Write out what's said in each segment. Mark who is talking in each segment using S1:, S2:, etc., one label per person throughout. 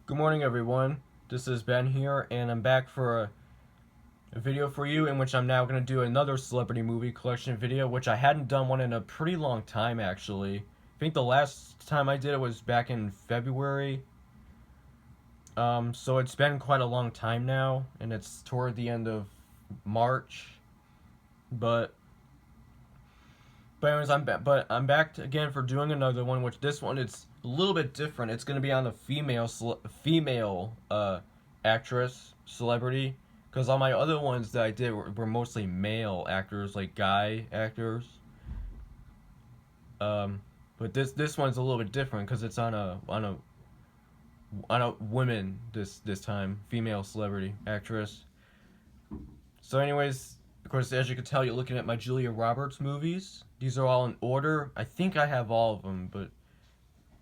S1: Good morning, everyone. This is Ben here, and I'm back for a video for you in which I'm now going to do another celebrity movie collection video, which I hadn't done one in a pretty long time, actually. I think the last time I did it was back in February. So it's been quite a long time now, and it's toward the end of March. But, anyways, I'm back again for doing another one, which this one it's a little bit different. It's going to be on the female actress celebrity, because all my other ones that I did were mostly male actors, like guy actors. But this one's a little bit different because it's on a woman this time, female celebrity actress. So, anyways, of course, as you can tell, you're looking at my Julia Roberts movies. These are all in order. I think I have all of them, but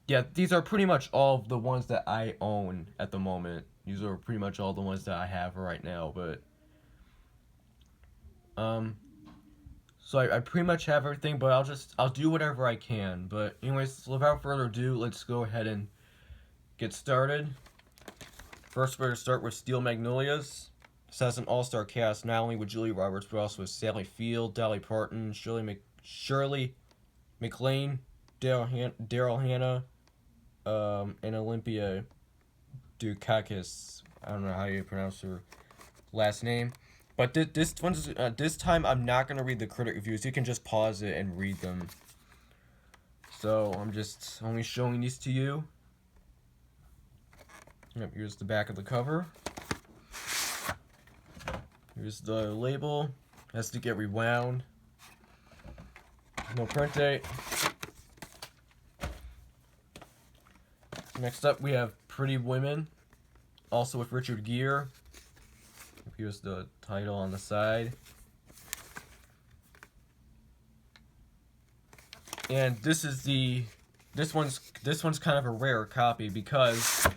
S1: yeah, these are pretty much all of the ones that I own at the moment. These are pretty much all the ones that I have right now, but so I pretty much have everything, but I'll do whatever I can. But anyways, without further ado, let's go ahead and get started. First, we're gonna start with Steel Magnolias. This has an all-star cast, not only with Julia Roberts, but also with Sally Field, Dolly Parton, Shirley MacLaine, Daryl Hannah, and Olympia Dukakis. I don't know how you pronounce her last name. But this time I'm not gonna read the critic reviews. You can just pause it and read them. So I'm just only showing these to you. Yep, here's the back of the cover. Here's the label. Has to get rewound. No print date. Next up, we have Pretty Women, also with Richard Gere. Here's the title on the side. And this one's kind of a rare copy because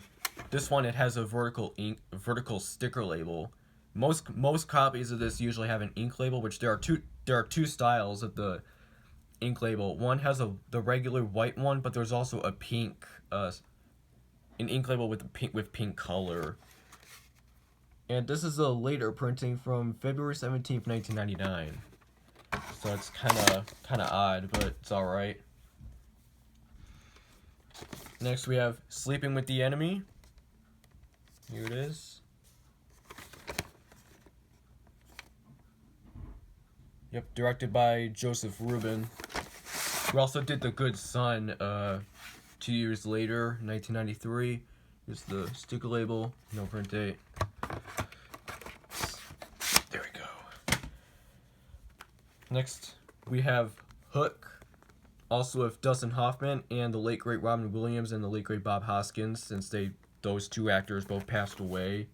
S1: this one it has a vertical sticker label. Most copies of this usually have an ink label, which there are two styles of the ink label. One has the regular white one, but there's also a pink an ink label with pink color. And this is a later printing from February 17th, 1999. So it's kind of odd, but it's all right. Next we have Sleeping with the Enemy. Here it is. Yep, directed by Joseph Rubin, who also did The Good Son 2 years later, 1993. Here's the sticker label, no print date. There we go. Next, we have Hook, also with Dustin Hoffman and the late great Robin Williams and the late great Bob Hoskins, since those two actors both passed away.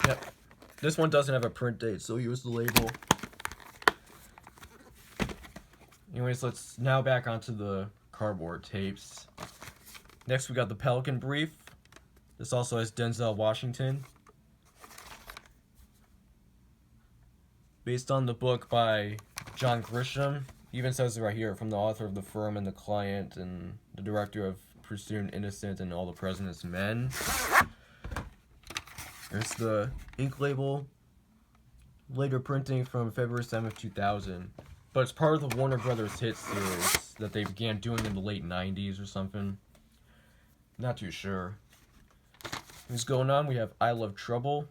S1: Yep. This one doesn't have a print date, so here's the label. Anyways, let's now back onto the cardboard tapes. Next, we got The Pelican Brief. This also has Denzel Washington. Based on the book by John Grisham. Even says it right here, from the author of The Firm and The Client and the director of Pursued Innocent and All the President's Men. There's the ink label. Later printing from February 7th, 2000. But it's part of the Warner Brothers hit series that they began doing in the late 90s or something. Not too sure. What's going on? We have I Love Trouble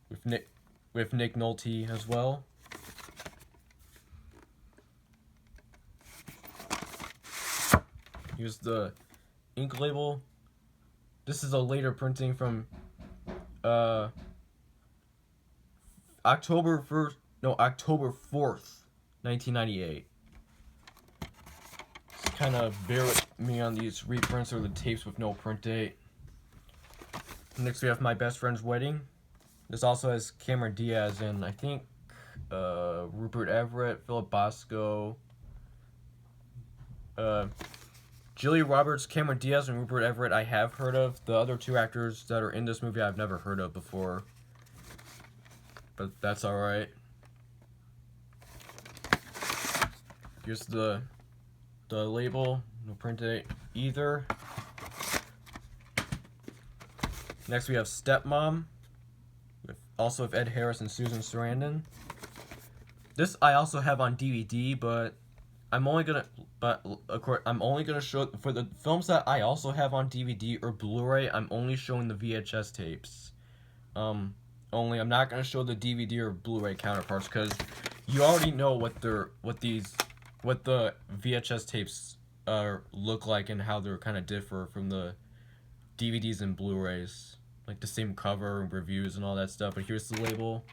S1: with Nick Nolte as well. Here's the ink label. This is a later printing from October 4th, 1998. Just kind of bear with me on these reprints or the tapes with no print date. Next we have My Best Friend's Wedding. This also has Cameron Diaz and I think Rupert Everett, Philip Bosco, Julia Roberts, Cameron Diaz, and Rupert Everett I have heard of. The other two actors that are in this movie I've never heard of before. But that's alright. Here's the label. no print date either. Next we have Stepmom, also with Ed Harris and Susan Sarandon. This I also have on DVD, but I'm only gonna show for the films that I also have on DVD or Blu-ray. I'm only showing the VHS tapes. I'm not gonna show the DVD or Blu-ray counterparts because you already know what the VHS tapes look like and how they're kind of differ from the DVDs and Blu-rays, like the same cover and reviews and all that stuff. But here's the label.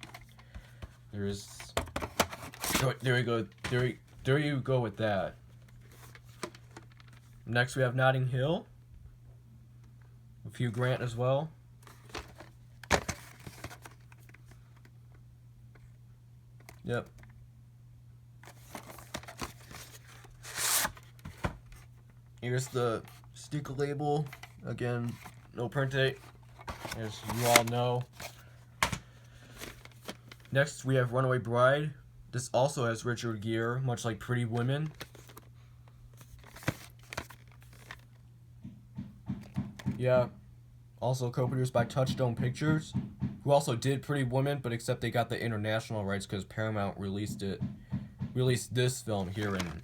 S1: There we go. There you go with that. Next we have Notting Hill with Hugh Grant as well. Yep. Here's the sticker label. Again, no print date, as you all know. Next, we have Runaway Bride. This also has Richard Gere, much like Pretty Women. Yeah. Also co-produced by Touchstone Pictures, who also did Pretty Woman, but except they got the international rights because Paramount released this film here in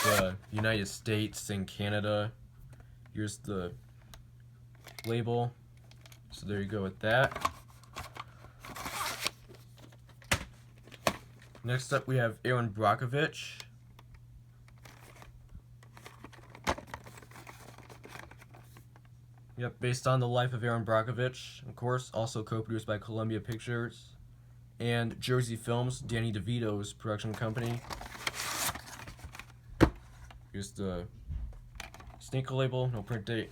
S1: the United States and Canada. Here's the label. So there you go with that. Next up we have Erin Brockovich. Yep, based on the life of Erin Brockovich, of course, also co-produced by Columbia Pictures and Jersey Films, Danny DeVito's production company. Here's the sticker label, no print date.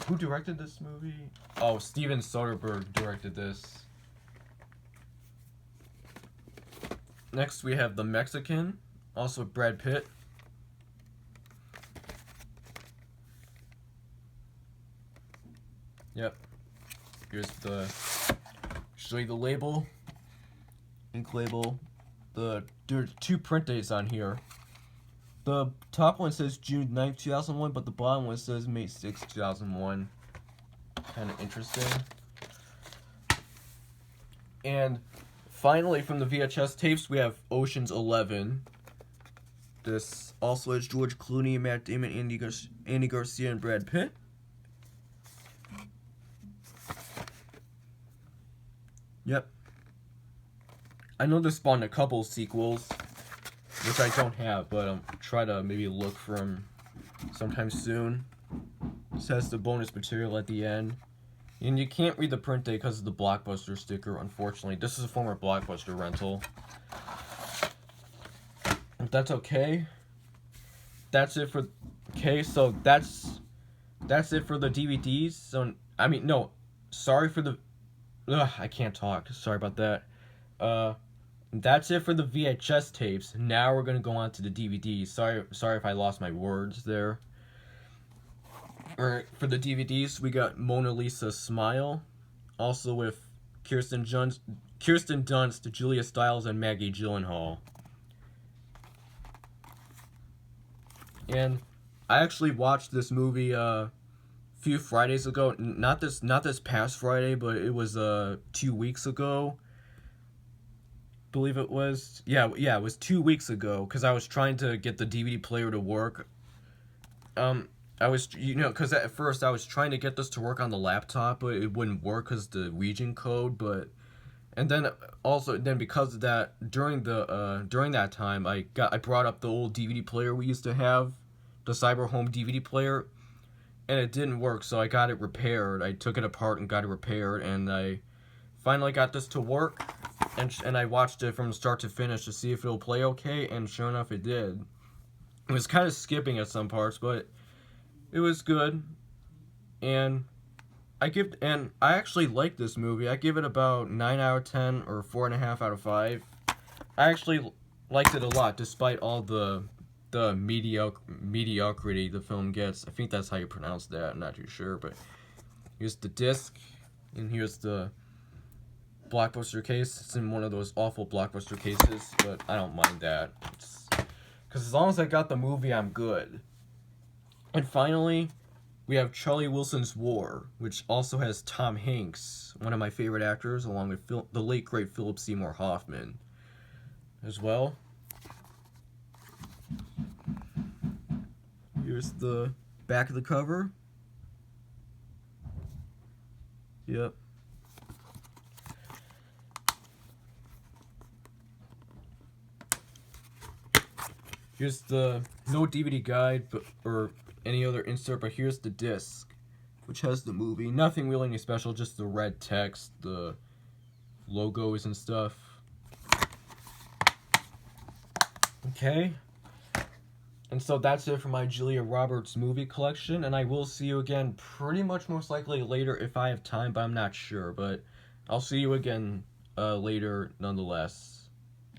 S1: Who directed this movie? Oh, Steven Soderbergh directed this. Next we have The Mexican, also with Brad Pitt. Yep. Here's show you the label, ink label. There are 2 print dates on here. The top one says June 9th, 2001, but the bottom one says May 6th, 2001. Kind of interesting. And finally, from the VHS tapes, we have Ocean's 11. This also has George Clooney, Matt Damon, Andy Garcia, and Brad Pitt. Yep. I know this spawned a couple sequels, which I don't have, but try to maybe look for them sometime soon. This has the bonus material at the end. And you can't read the print date because of the Blockbuster sticker, unfortunately. This is a former Blockbuster rental. But that's okay. That's it for... Okay, so that's it for the DVDs. So, I mean, no. Sorry for the... Ugh, I can't talk. Sorry about that. That's it for the VHS tapes. Now we're going to go on to the DVDs. Sorry if I lost my words there. Alright, for the DVDs, we got Mona Lisa Smile, also with Kirsten Dunst, Julia Stiles, and Maggie Gyllenhaal. And I actually watched this movie a few Fridays ago. Not this past Friday, but it was 2 weeks ago. Believe it was. Yeah, it was 2 weeks ago because I was trying to get the DVD player to work. I was, because at first I was trying to get this to work on the laptop, but it wouldn't work because the region code. And then because of that, during that time, I brought up the old DVD player we used to have, the Cyberhome DVD player, and it didn't work. So I got it repaired. I took it apart and got it repaired, and I finally got this to work. And I watched it from start to finish to see if it'll play okay, and sure enough, it did. It was kind of skipping at some parts, but it was good, and I actually like this movie. I give it about 9 out of 10 or 4.5 out of 5. I actually liked it a lot, despite all the mediocrity the film gets. I think that's how you pronounce that. I'm not too sure, but here's the disc, and here's the Blockbuster case. It's in one of those awful Blockbuster cases, but I don't mind that. It's Because as long as I got the movie, I'm good. And finally, we have Charlie Wilson's War, which also has Tom Hanks, one of my favorite actors, along with the late great Philip Seymour Hoffman as well. Here's the back of the cover. Yep. Here's the no DVD guide or any other insert, but here's the disc, which has the movie. Nothing really special, just the red text, the logos and stuff. Okay. And so that's it for my Julia Roberts movie collection, and I will see you again pretty much most likely later if I have time, but I'm not sure. But I'll see you again later nonetheless.